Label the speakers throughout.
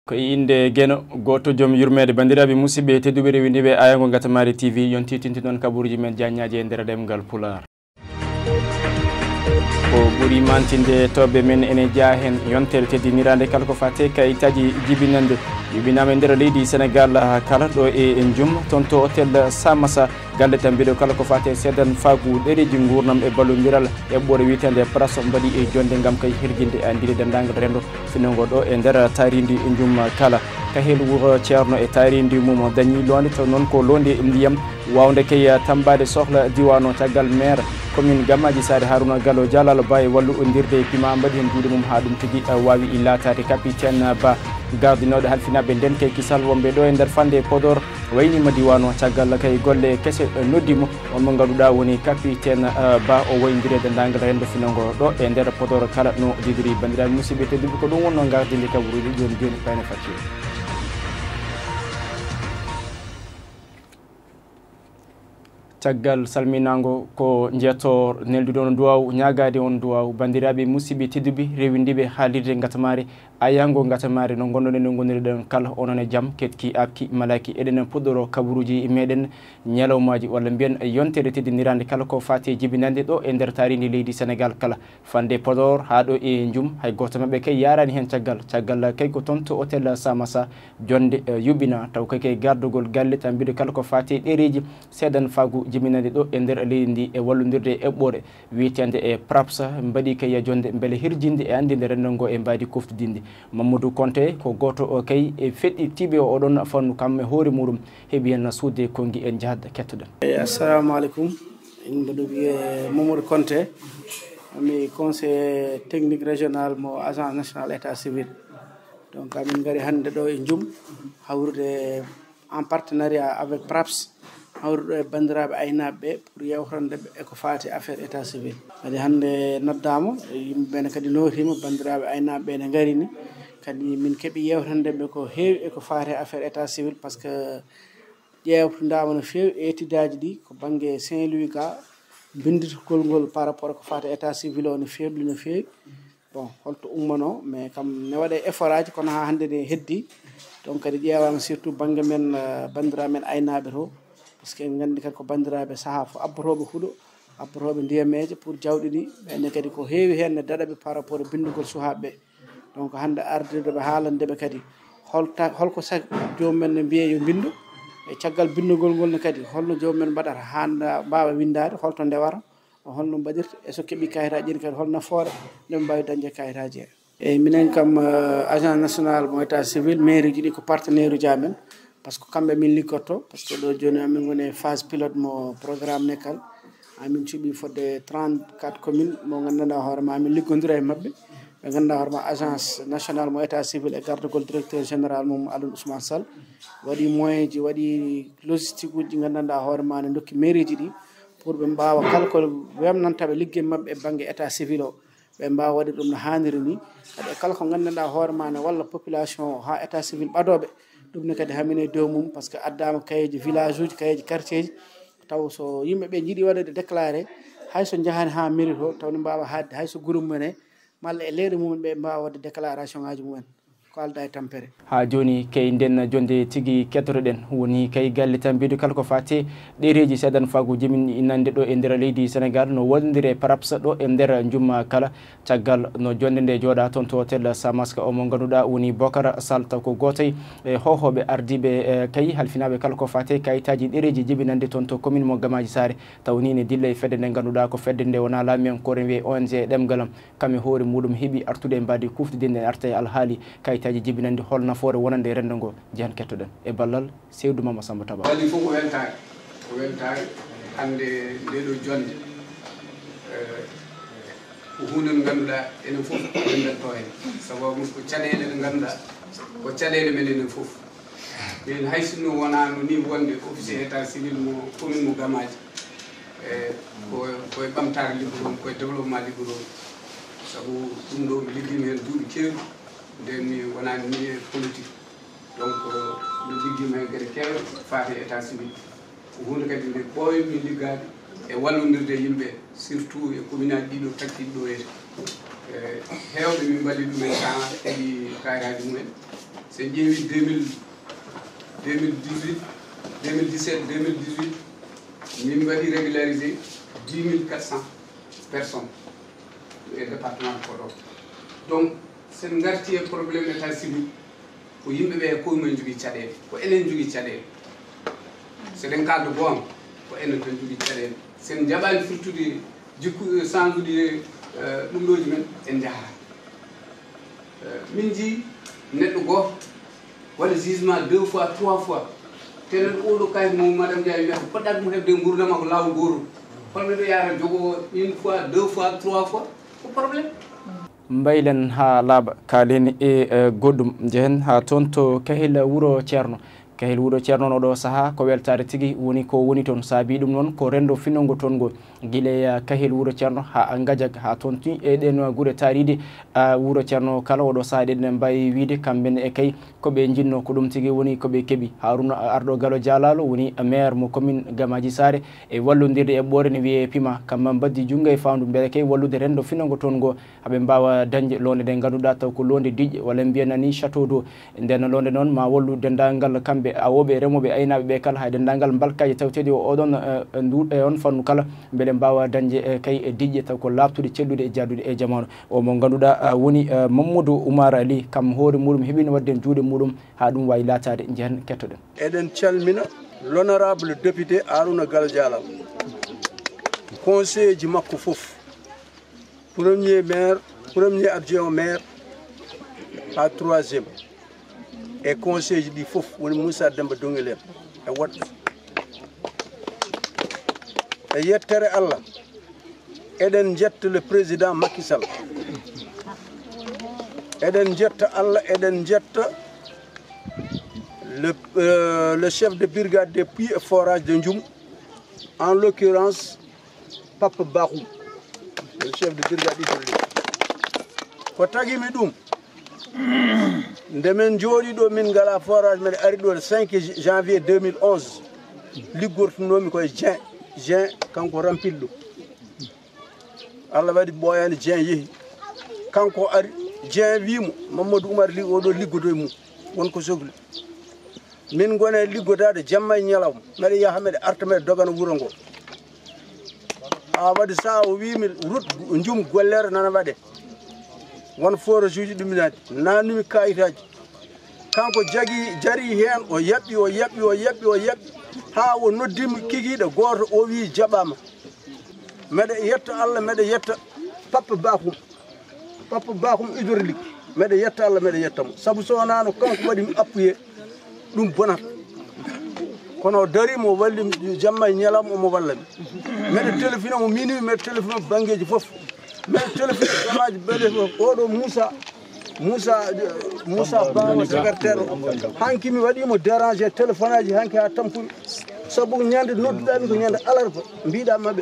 Speaker 1: ko inde geno goto joom yurmede bandiraɓe musidɓe tedduɓe rewindiɓe ayago Ngatamaare Tv yonti tinti ɗon kaburuji men jaññaji e nder ɗemgal pular ko ɓuuri mantinde toɓɓe men ene jaa hen yontere teddinirande kala ko fate kayitaji jibinande jibinama e nder leydi Sénégal kala ɗo e Ndioum toon to hôtel Samassa galle tan mbiɗo kala ko fate seedan fagu ɗereji gurnam e ballodiral eɓɓore witende praso mbaɗi e jonde gam kay hirjinde andiri dendagal rendo finago ɗo e nder taridi Ndioum kala kahel wuro ceerno e taridi mum dañi londe taw noon ko londe ndiyam wawde kay tambade sohla diwano caggal maire commune Gammaji Sare Harouna Gallo Dialalo Ba e wallu ondirde pima mbaɗi hen juuɗe mum ha ɗum tigui wawi illatade capitaine Ba gardinoɗo halfinaɓe nden kay kisal wonɓe ɗo e nder fande Podor waynima diwano caggal kay golle kese noddimo on mo ganduɗa woni capitaine Ba o woyndirede dendagal rendo finago ɗo e nder Podor kala no didiri bandiraɓe musidɓe tedduɓe ko ɗum wonno gardinde kabaruji joni joni payne fakki caggal salminago ko jeeto neldude on duwaw ñagade on duwaw bandiraɓe musidɓe tedduɓe rewindiɓe haalirde Ngatamaare ayango Ngatamaare no gonɗon no gondiriɗen kala onon e jaam ketki abki malaki eɗen puɗɗoro kabaruji meɗen ñalawmaji walla mbiyen yontere teddinirande kala ko fati jibinande ɗo e nder taridi leydi Sénégal kala fande Podor ha ɗo e Ndioum hay goto mabɓe kay yarani hen caggal kay ko toon to hôtel Samassa jonde yuɓɓina taw kay gardugol galle tan mbiɗo kala ko fati ɗereji seedan fagu jibinande ɗo e nder leydi ndi e wallodirde eɓɓore witende e prapsa mbaɗi kay jonde beele hirjinde e andinde rendo ngo e mbadi koftudinde Mamadou Konté ko goto kay e feɗɗi tiɓe o oɗon fannu kam e hoore muɗum heeɓi hen suude kongi en jahad kettoɗen
Speaker 2: assalamu aleykum mbiɗo wiye Mamadou Konté mi conseiller technique régional mo agence national état civil donc amin gari hande ɗo e Ndioum hawrude en partenariat avec PRAPS hawruɗo e bandiraɓe aynaɓeɓe pour yewtandeɓe eko fati affaire état civil kadi hande noddama yimɓeɓene kadi notima bandiraɓe aynaɓeɓe ne garini kadi min keeɓi yewtandeɓe ko heewi eko fati affaire état civil par ce que ƴewtudama no fewi étudiaji ɗi ko banggue Saint-Louis ka binditogol ngol par rapport ko fati état civil o no febli no fewi bon holto ummano mais kam ne waɗe effort aji kono ha hande ne heddi donc kadi ƴewama surtout banggue men bandiraɓe men aynaɓe to par ce que en gandi kadi ko bandiraɓe saaha fo abbotoɓe huuɗo abbotoɓe ndiyameje pour jawɗi ɗi ɓenne kadi ko heewi hen ne daɗaɓe par rapport e bindugol suhaɓeɓe donc hande ardideɓe haalandeɓe kadi holko saahi jomumen ne mbiye yo bindu e caggal bindugol ngol ne kadi holno jomumen mbaɗata ha mbawa windade holto ndewata holno mbaɗirta e so keeɓi kayitaji ɗi kadi hol nafoore nde mbawi dañde kayitaji he eyyi minen kam agence national mo état civil mairie ji ɗi ko partenaire uji amen par ce que kamɓe min liggotto par ce que ɗo joni amin goni phase pilote mo programme nekkal amin cuuɓi fodde 34 communes mo gandanɗa hoorema amin liggodira e mabɓe ɓe ganduɗa hoorema agence national mo état civil e gardugol directeur général mum Alain Ousmane Sall waɗi moyen ji waɗi logistique uji gandanɗa hoorema ne dokki mairie ji ɗi pour ɓe mbawa kala ko wemnantaɓe ligguey mabɓe e banggue état civil o ɓe mbawa waɗi ɗum no hanniri ni kadi kala ko gandanɗa hoorema ne walla population ha état civil ɓaɗoɓe ɗum ne kadi hamine dow mum par ce que addama kayeji village uji kayeji quartier ji taw so yimɓeɓe jiiɗi waɗede déclaré hayso jahani ha mairie to taw ne mbawa hadde hayso groupe mumen malla e leyɗe mumen ɓe mbawa wadde déclaration ngaji mumen ko alda e tampere
Speaker 1: ha joni kay nden jonde tigui kettotoɗen woni kay galle tan mbiɗo kala ko fati ɗereji seedan fagu jimin innande ɗo e nder leydi Sénégal no wondiri PRAPS ɗo e nder Ndioum kala caggal no jonde nde jooɗa toon to hôtel Samaska o mo ganduɗa woni Bocar Sall taw ko gotay e hohoɓe ardiɓe kay halfinaɓe kala ko fati kayitaji ɗereji jibinande toon to commune mo Gammaji Sare taw ni ne dilla e fedde nde ganduɗa ko fedde nde wona laami en kore wiye ONG ɗemgalam kame hoore muɗum heeɓi artude e mbadi kuftidinde arta e alhaali kayitaji jibinande hol nafoore wonande rendo ngo jehan kettoɗen e ballal Seydou Mama Samba Taba
Speaker 3: waɗi fof ko weltare hande ndeɗo jonde ko hunde nde ganduɗa enen fof wendetto hen sababu ko caɗele ɗe ganduɗa ko caɗele men enen fof min hay sinno wona no ni wonde officier état civil mo commune mo Gammaji koye ɓamtare liggoɗon koye développement liggoɗon saabu ɗum ɗo mi liggimi hen duuɓi kewɗi nden mi wonani ni e politique donc mi liggima hen gueɗe kewɗe fate état civil ko hunde kadi nde ɓooymi liggade e wallodirde yimɓe surtout e commune aji ɗiɗo takkiɗi ɗo hewɓe min mbaɗi ɗumen temps heeɓi kayitaji mumen c'est ƴeewi 2018 2017 2018 min mbaɗi régularisé 10 400 personnes e département de Podor. Donc sen garti e probléme état civil ko yimɓe ɓe ko men jogui caɗele ko enen jogui caɗele seɗen kaldo goonga ko enen tan jogui caɗele sen jaɓani firtude jikku sangude ɗumɗoji men en jahata min jii neɗɗo goto waɗa jugement 2 fois 3 fois tenen oɗo kayit mo madame Ndiaye wiyata poɗɗat mo hebde gurdama ko lawol gotol holno ɗo yara jogo 1 fois 2 fois 3 fois ko probléme
Speaker 1: mbaylen ha laaɓa kaleni e goɗɗum jehen ha toon to kahil wuuro ceerno kahil wuuro ceerno oɗo saaha ko weltare tigui woni ko woni toon saabi ɗum noon ko rendo finnogo toon ngo guila kahil wuuro ceerno ha gadiak ha toon ti e ɗen guure taaride wuuro ceerno kala oɗo saaha ɗen mbawi wiide kamɓene e kay koɓe jinno ko ɗum tigui woni koɓe keeɓi Harouna arɗo Gallo Dialalo woni maire mo commune Gamaji Sare e wallodirde e ɓoore ne wiye pima kamma mbaddi junggo e fandu beele kay wallude rendo finnogo toon ngo haaɓe mbawa dañde londe ɗe ganduɗa taw ko londe diƴƴe walla mbiyanani château d'eau nden londe noon ma wallu dendagal kamɓe awoɓe remoɓe aynaɓe ɓe kala hay dendagal mbalkaji tawteɗi o oɗon e on fannu kala beele mbawa dañde kay e diƴƴe taw ko labtude ceddude e jaddude e jamanu o mo ganduɗa woni Mamadou Oumar Ali kam hoore muɗum heeɓino wadde juuɗe muɗum ha ɗum wawi latade jehen kettoɗen
Speaker 4: eɗen calmina l'honorable député Harouna Gallo Dialalo conseiller ji makko foof premier maire premier adjoint au maire ha 3e e conseil ji ɗi foof woni Moussa Demba Donguel e woɗɓe e yettere Allah eɗen jetta le président Macky Sall eɗen jetta Allah eɗen jetta le chef de brigade des puits et forages de Ndioum en l'occurrence Papa Bahoum le chef de brigade hydraulique ko tagimi ɗum ndemen jooɗi ɗo min ngala forage men ari ɗo le 5 janvier 2011 liggortunomi koye Dieng kanko rampilɗo Allah waɗi ɓooyani Dieng yeehi kanko ari Dieng wimo Mamadou Oumar Ly oɗo liggodo e mum wonko sohli min gone liggodade jamma e ñalawma mbeɗa yaaha mbeɗa arta mbeɗa dogana wuuro ngo ha waɗi sa o wimi route Ndioum gollere nana waɗe won forage uji ɗuminade nanumi kayitaji kanko jari hen o yaɓɓi ha o noddimi kikiɗe goto o wi jaɓama mbeɗa yetta Allah mbeɗa yetta Papa Bahoum hydraulique mbeɗa yetta Allah mbeɗa yettamo saabu so wonano kanko waɗimi appuyé ɗum bonata kono darimo wallimi jamma e ñalawma omo wallami mbeɗa téléphone mo minimi mbeɗa téléphone bangueji foof mbeɗa téléphone gamaji beele fof oɗo Moussa Bawa secrétaire hanki mi waɗimo dérangé téléphone aji hanki ha tampumi saabu ñande nodduɗami ko ñande alarba mbiɗa maɓe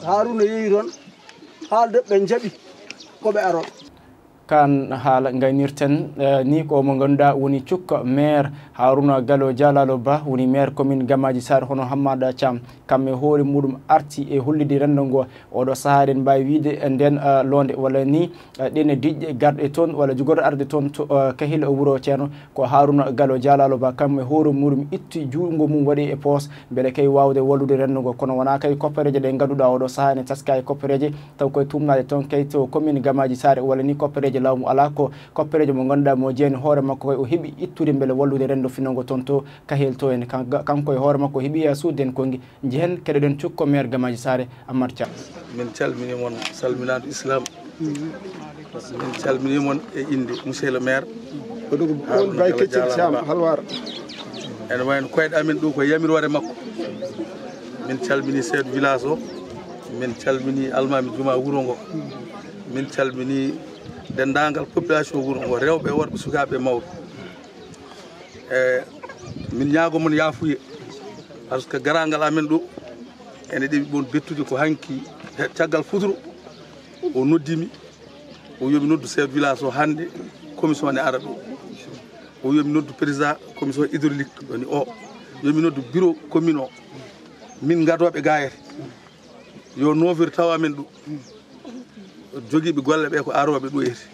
Speaker 4: Harouna yeehi toon haalde ɓe jaaɓi koɓe aroɓe
Speaker 1: kan haala gaynirten ni ko mo ganduɗa woni cukka maire Harouna Gallo Dialalo Ba woni maire commune Gamaji Sare hono Hammada Thiam kamɓe hoore muɗum arti e hollide rendo ngo oɗo saaha eɗen mbawi wiide nden londe walla ni ɗene diƴƴe garɗe toon walla jogorɗe arde toon to kahil wuuro ceerno ko Harouna Gallo Dialalo Ba kamɓe hoore muɗum itti juutgo mum waɗi e poos beele kay wawde wallude rendo ngo kono wona kay koppereje ɗe ganduɗa oɗo saaha ne taska e koppereje taw koye tumnade toon kay to commune Gamaji Sare walla ni koppereje lawmu ala ko koppereje mo ganduɗa mo jeeni hoore makko koye o heeɓi ittude beele wallude rendo finnogo toon to kahel to en kanko e hoore makko heeɓi suudde en kongi jehen keɗoɗen cukko maire Gamaji Sare Amadou Thiam
Speaker 4: min calminimon salminadu islam min calminimon e inde monsieur le maire on bay keccel Thiam halwar en wayno koyɗe amen ɗo ko yamirore makko min calmini chef de village o min calmini almami juma wuuro ngo min calmini dendagal population wuuro ngo rewɓe worɓe sukaɓe mawɓe min ñaagomon yaafuye par ce que garangal amen ɗo ene ɗeɓi ɓon bettude ko hanki caggal futuro o noddimi o yomi noddu chef de village o hande commission ne ara ɗo o yomi noddu président commission hydraulique ɗoni o yomi noddu bureau commune o min gadoɓe gayete yo 9 heures tawa amen ɗo joguiɓe golle ɓe ko aroɓe ɗo yete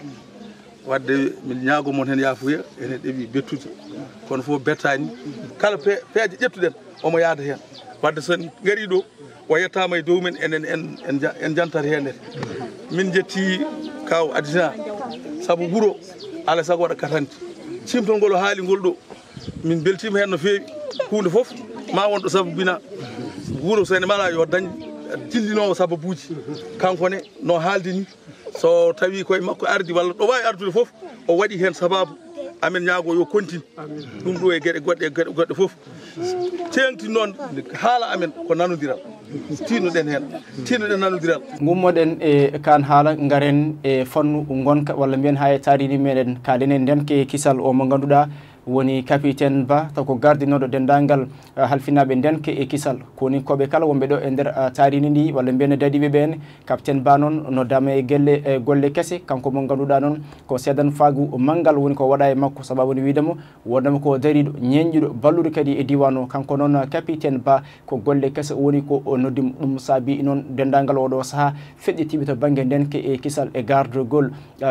Speaker 5: wadde min ñaago mon hen yaafuya ene ɗeɓi bettude kono fof bettani kala peeje ƴettuɗen omo yaada hen wadde sen gari ɗo o yettama e dow men enen en jantata hen nete min jetti kaw adina saabu wuuro alay saago waɗa katante simtol ngol o haali ngol ɗo min beltima hen no feewi hunde foof ma wonɗo sababina wuuro so ene mala yo dañ dillinowo sababuji kankone no haaldi ni so tawi koye makko ardi walla ɗo wawi ardude foof o waɗi hen sababu amen ñaago yo continue ɗum ɗo e gueɗe goɗɗe foof teengti noon haala amen ko nanodiral tinnoɗen hen tinnoɗen nanodiral
Speaker 1: gummoɗen e kan haala garen e fannu gonka walla mbiyen ha e tarini meɗen kalenen nden ke kisal o mo ganduɗa woni capitaine Ba taw ko gardinoɗo dendagal halfinaɓe ndenke e kisal koni koɓe kala wonɓe ɗo e nder tarini ndi walla mbiyen dadiɓe ɓen capitaine Ba noon no dama e golle kese kanko mo ganduɗa noon ko seedan fagu manggal woni ko waɗa e makko sababu ne widemo wonamo ko dariɗo ñeñƴuɗo ballude kadi e diwan o kanko noon capitaine Ba ko golle kese woni ko noddim ɗum saabi noon dendagal oɗo saaha feƴƴitiɓe to banggue ndenke e kisal e gardegol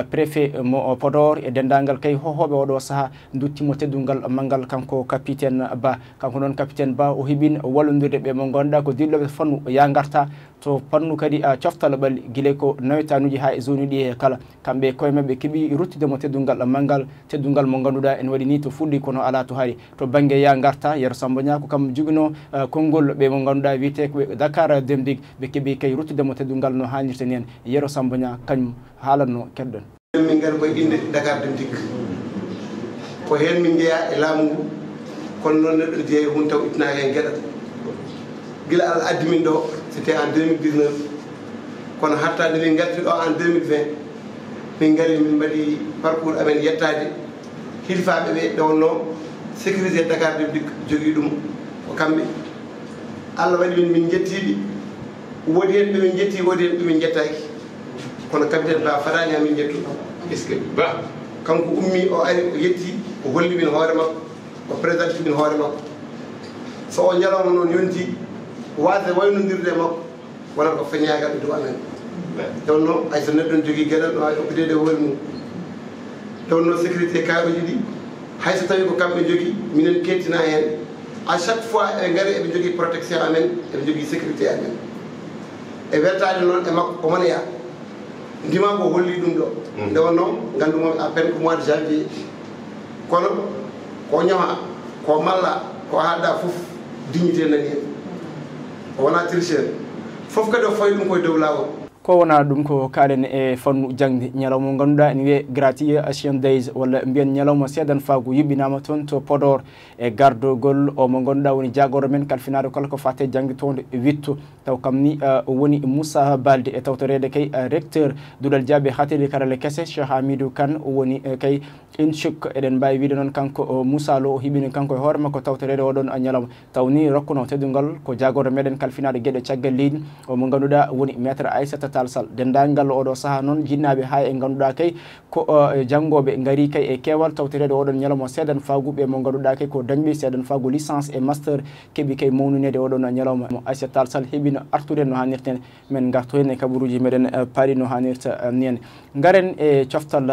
Speaker 1: préfet mo Podor e dendagal kay hohoɓe oɗo saaha duttimo teddungal mangal kanko capitaine Ba kanko noon capitaine Ba o heɓin wallodirde ɓe mo ganduɗa ko dilloɓe fannu ya garta to pannu kadi coftala ɓalli guilay ko nawetanuji ha e zone ɗi e kala kamɓe koye mabɓe keeɓi ruttudemo teddungal mangal teddungal mo ganduɗa en waɗi ni to fuɗɗi kono ala to hari to banggue ya garta Yero Samba Niang ko kam jogino konngol ɓe mo ganduɗa wiyete koɓe Dakar Demdig ɓe keeɓi kay ruttudemo teddungal no hannirta ni en Yero Samba Niang kañum haalanno keɗɗon
Speaker 4: min gari koye inde Dakar Demdig ko hen min jeeya e laamu ngu kono noon neɗɗo jeeya hun taw ittina hen gueɗal gila Allah addi min ɗo c'était en 2019 kono hatta nde min garti ɗo en 2020 min gari min mbaɗi parcours amen yettade hilfaɓe ɓe ɗe wonno sécurité Dakar Demdig jogui ɗum ko kamɓe Allah waɗi min jettiɓe woodi hen ɓe min jetti woodi hen ɓe min jettaki kono capitaine Ba faɗani amin jettu est ce que Ba kanko ummi o ari o yetti o holli min hoore makko o présente min hoore makko so o ñalawma noon yonti wasde waynodirde makko wonata ko feñagaɓe dow amen tewno hay so neɗɗo jogui gueɗal no wawi hokkidede hoore mum tewno sécurité karoji ɗi hay so tawi ko kamɓe jogui minen kettina hen à chaque fois eɓe gaari eɓe jogui protection amen eɓe jogui sécurité amen e weltade noon e makko komona ya ndima ko holli ɗum ɗo nde wonno gandumoɓe à peine ko mois de janvier kono ko ñama ko malla ko haɗɗa foof dignité nani hen o wona tricheur foof kadi o fawi ɗum koye dow lawol
Speaker 1: ko wona ɗum ko kalen e fannu jangde ñalawma ganduɗa ene wiye gratuit days walla mbiyen ñalawma seedan fagu yuɓɓinama toon to Podor e gardogol o mo ganduɗa woni jagoro men kalfinaɗo kala ko fate jangde tonde witto taw kam ni woni Moussa Balde e tawtorede kay recteur duɗal jaabe hatede karale kese Cheikh Hamidou Kane woni kay inchuk eɗen mbawi wiide noon kanko Moussa Lo o hiɓini kanko e hoore makko tawtorede oɗon ñalawma taw ni rokkuno teddungal ko jagoro meɗen kalfinaɗo gueɗe caggal leydi o mo ganduɗa woni maître Aissata Tall Sall dendagal oɗo saaha noon jinnaɓe ha e ganduɗa kay ko janggoɓe gaari kay e kewal tawtorede oɗon ñalawma seedan faguɓe mo ganduɗa kay ko dañɓe seedan fagu licence et master keeɓi kay mawnunede oɗon ñalawma mo Aissata Tall Sall heeɓino artude no hannirten min garto hen e kabaruji meɗen paari no hannirta ni en garen e coftal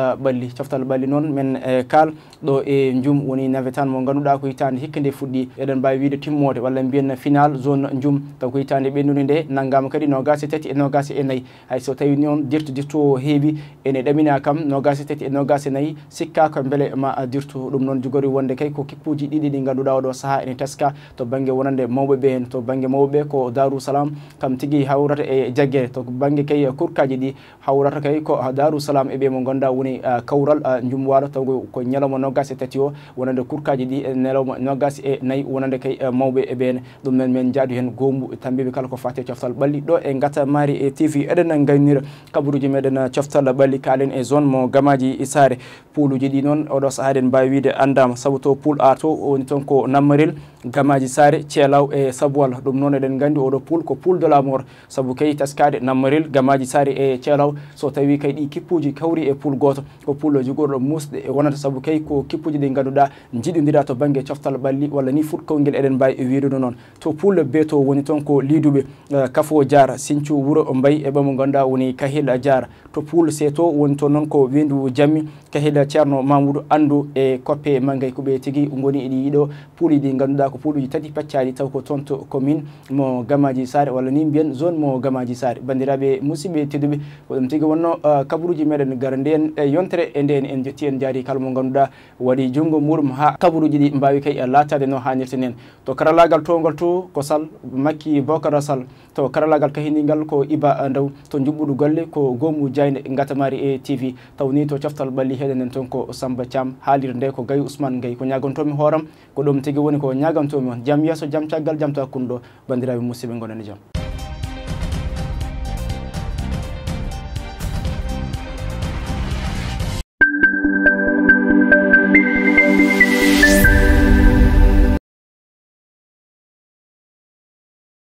Speaker 1: ɓalli noon men kal ɗo e Ndioum woni nawetan mo ganduɗa ko hitande hikka nde fuɗɗi eɗen mbawi wiide timmode walla mbiyen final zone Ndioum taw ko hitande ɓennude nde naggama kadi nogase tati e nogase e nayyi hay so tawi noon dirtu o heewi ene ɗamina kam nogase tati e nogase nayyi sikka ko beele ma dirtu ɗum noon jogori wonde kay ko kippuji ɗiɗi ɗi ganduɗa oɗo saaha ene teska to banggue wonande mawɓeɓe hen to banggue mawɓeɓe ko Darou Salam kam tigui hawrata e jaggere to banggue kay kurkaji ɗi hawrata kay ko Darou Salam eɓe mo ganduɗa woni kawral Ndioum waalo taw ko ñalawma nogase tati o wonande kurkaji ɗi ñalawma nogase e nayyi wonande kay mawɓe e ɓen ɗum noon min jaadu hen gombu tambiɓe kala ko fate coftal ɓalli ɗo e Ngatamaare TV eɗen gaynira kabaruji meɗen coftal ɓalli kalen e zone mo Gamaji Sare pouluji ɗi noon oɗo saaha eɗen mbawi wiide andama saabu to poul A to woni toon ko Nammarel Gamaji Sare Thielaw e Sabowal ɗum noon eɗen gandi oɗo poul ko poul de la mort saabu kay taskade Nammarel Gamaji Sare e Thielaw so tawi kay ɗi kippuji kawri e poul goto ko poul jogorɗo musɗe wonata sabu kay ko kippuji ɗi ganduɗa jiɗodira to banggue coftal ɓalli walla ni fuɗkowguel eɗen mbawi wiidude noon to pulle be to woni toon ko liduɓe kafo diara Sinthiou wuuro Mbaye e ɓamo ganduɗa woni Kahil diara to pulle seeto woni toon noon ko wendu jammi Kahil ceerno Mamoudou Andou e koppe maggay ko ɓe tigui goni eɗi yiiɗo puuli ɗi ganduɗa ko puuluji tati paccaɗi taw ko toon to commune mo Gamaji Sare walla ni mbiyen zone mo Gamaji Sare bandiraɓe musidɓe tedduɓe ko ɗum tigui wonno kabaruji meɗen gara nden e yontere e nden en jetti en jaari kala mo ganduɗa waɗi junggo muɗum ha kabaruji ɗi mbawi kay latade no hannirta nen to karalagal towgal to ko Sall Makki Bocara Sall to karalagal kahinigal ko Iba Ndaw to jubɓuɗo golle ko Gomu Diayne Ngatamaare TV tawni to coftal ɓalli heɗenen toon ko Samba Thiam haalirde nde ko Gaye Ousmane Gaye ko ñagantomi hooram ko ɗum tigui woni ko ñagantomi on jaam yesso jaam caggal jaam ta kunɗo bandiraɓe musidɓe gonen e jaam.